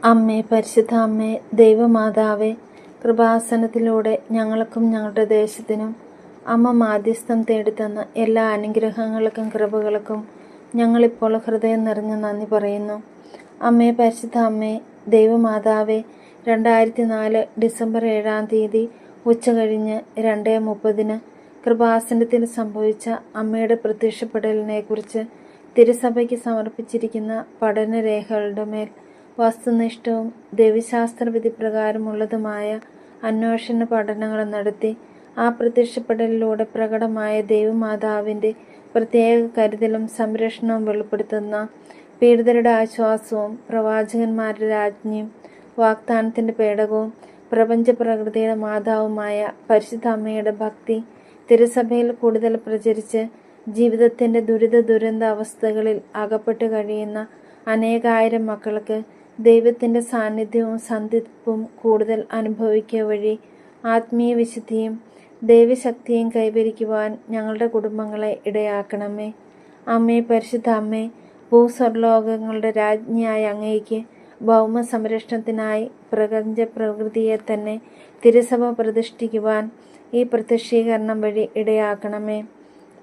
അമ്മേ, പരിശുദ്ധ അമ്മേ, ദൈവമാതാവേ, കൃപാസനത്തിലൂടെ ഞങ്ങൾക്കും ഞങ്ങളുടെ ദേശത്തിനും അമ്മ മാധ്യസ്ഥം തേടിത്തന്ന എല്ലാ അനുഗ്രഹങ്ങൾക്കും കൃപകൾക്കും ഞങ്ങളിപ്പോൾ ഹൃദയം നിറഞ്ഞ് നന്ദി പറയുന്നു. അമ്മേ, പരിശുദ്ധ അമ്മേ, ദൈവമാതാവേ, 2004 ഡിസംബർ 7 ഉച്ചകഴിഞ്ഞ് 2:30 കൃപാസനത്തിൽ സംഭവിച്ച അമ്മയുടെ പ്രത്യക്ഷപ്പെടലിനെക്കുറിച്ച് തിരുസഭയ്ക്ക് സമർപ്പിച്ചിരിക്കുന്ന പഠനരേഖകളുടെ മേൽ വസ്തുനിഷ്ഠവും ദൈവശാസ്ത്രവിധി പ്രകാരമുള്ളതുമായ അന്വേഷണ പഠനങ്ങൾ നടത്തി ആ പ്രത്യക്ഷപ്പെടലിലൂടെ പ്രകടമായ ദൈവമാതാവിൻ്റെ പ്രത്യേക കരുതലും സംരക്ഷണവും വെളിപ്പെടുത്തുന്ന പീഡിതരുടെ ആശ്വാസവും പ്രവാചകന്മാരുടെ രാജ്ഞിയും വാഗ്ദാനത്തിൻ്റെ പേടകവും പ്രപഞ്ച പ്രകൃതിയുടെ മാതാവുമായ പരിശുദ്ധ അമ്മയുടെ ഭക്തി തിരുസഭയിൽ കൂടുതൽ പ്രചരിച്ച് ജീവിതത്തിൻ്റെ ദുരന്ത അവസ്ഥകളിൽ അകപ്പെട്ട് കഴിയുന്ന അനേകായിരം മക്കൾക്ക് ദൈവത്തിൻ്റെ സാന്നിധ്യവും സന്ധിപ്പും കൂടുതൽ അനുഭവിക്കുക വഴി ആത്മീയ വിശുദ്ധിയും ദൈവശക്തിയും കൈവരിക്കുവാൻ ഞങ്ങളുടെ കുടുംബങ്ങളെ ഇടയാക്കണമേ. അമ്മേ, പരിശുദ്ധ അമ്മേ, ഭൂസ്വർലോകങ്ങളുടെ രാജ്ഞിയായ അങ്ങയ്ക്ക് ഭൗമ സംരക്ഷണത്തിനായി പ്രപഞ്ച പ്രകൃതിയെ തന്നെ തിരുസഭ പ്രതിഷ്ഠിക്കുവാൻ ഈ പ്രത്യക്ഷീകരണം വഴി ഇടയാക്കണമേ.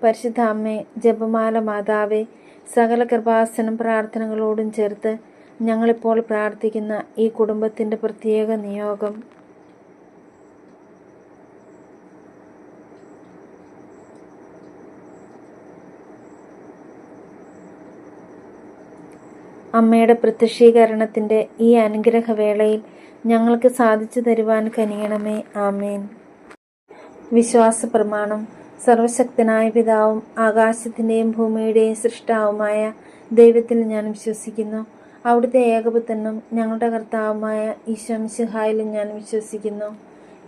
പരിശുദ്ധ അമ്മേ, ജപമാല മാതാവേ, സകല കൃപാസനം പ്രാർത്ഥനകളോടും ചേർത്ത് ഞങ്ങളിപ്പോൾ പ്രാർത്ഥിക്കുന്ന ഈ കുടുംബത്തിൻ്റെ പ്രത്യേക നിയോഗം അമ്മയുടെ പ്രത്യക്ഷീകരണത്തിൻ്റെ ഈ അനുഗ്രഹവേളയിൽ ഞങ്ങൾക്ക് സാധിച്ചു തരുവാൻ കനിയണമേ. ആമേൻ. വിശ്വാസ പ്രമാണം. സർവശക്തനായ പിതാവും ആകാശത്തിൻ്റെയും ഭൂമിയുടെയും സൃഷ്ടാവുമായ ദൈവത്തിൽ ഞാൻ വിശ്വസിക്കുന്നു. അവിടുത്തെ ഏകപുത്രനും ഞങ്ങളുടെ കർത്താവുമായ ഈശോ മിശിഹായിലും ഞാൻ വിശ്വസിക്കുന്നു.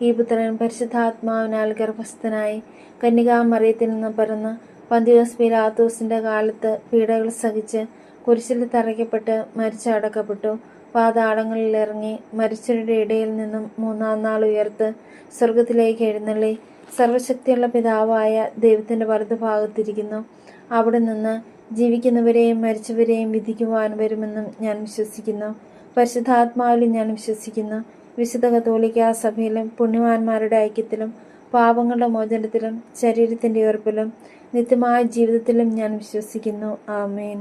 ഈ പുത്രൻ പരിശുദ്ധാത്മാവിനാൽ ഗർഭസ്ഥനായി കന്യകാമറിയത്തിൽ നിന്ന് പിറന്ന് പന്തിയോസ് പീലാത്തോസിൻ്റെ കാലത്ത് പീഡകൾ സഹിച്ച് കുരിശിൽ തറയ്ക്കപ്പെട്ട് മരിച്ചടക്കപ്പെട്ടു. പാതാളങ്ങളിൽ ഇറങ്ങി മരിച്ചവരുടെ ഇടയിൽ നിന്നും 3-ാം നാൾ ഉയർത്ത് സ്വർഗത്തിലേക്ക് എഴുന്നള്ളി സർവശക്തിയുള്ള പിതാവായ ദൈവത്തിൻ്റെ വലതുഭാഗത്തിരിക്കുന്നു. അവിടെ നിന്ന് ജീവിക്കുന്നവരെയും മരിച്ചവരെയും വിധിക്കുവാൻ വരുമെന്നും ഞാൻ വിശ്വസിക്കുന്നു. പരിശുദ്ധാത്മാവിലും ഞാൻ വിശ്വസിക്കുന്നു. വിശുദ്ധ കത്തോലിക്കാ സഭയിലും പുണ്യവാന്മാരുടെ ഐക്യത്തിലും പാപങ്ങളുടെ മോചനത്തിലും ശരീരത്തിൻ്റെ ഉയർപ്പിലും നിത്യമായ ജീവിതത്തിലും ഞാൻ വിശ്വസിക്കുന്നു. ആമേൻ.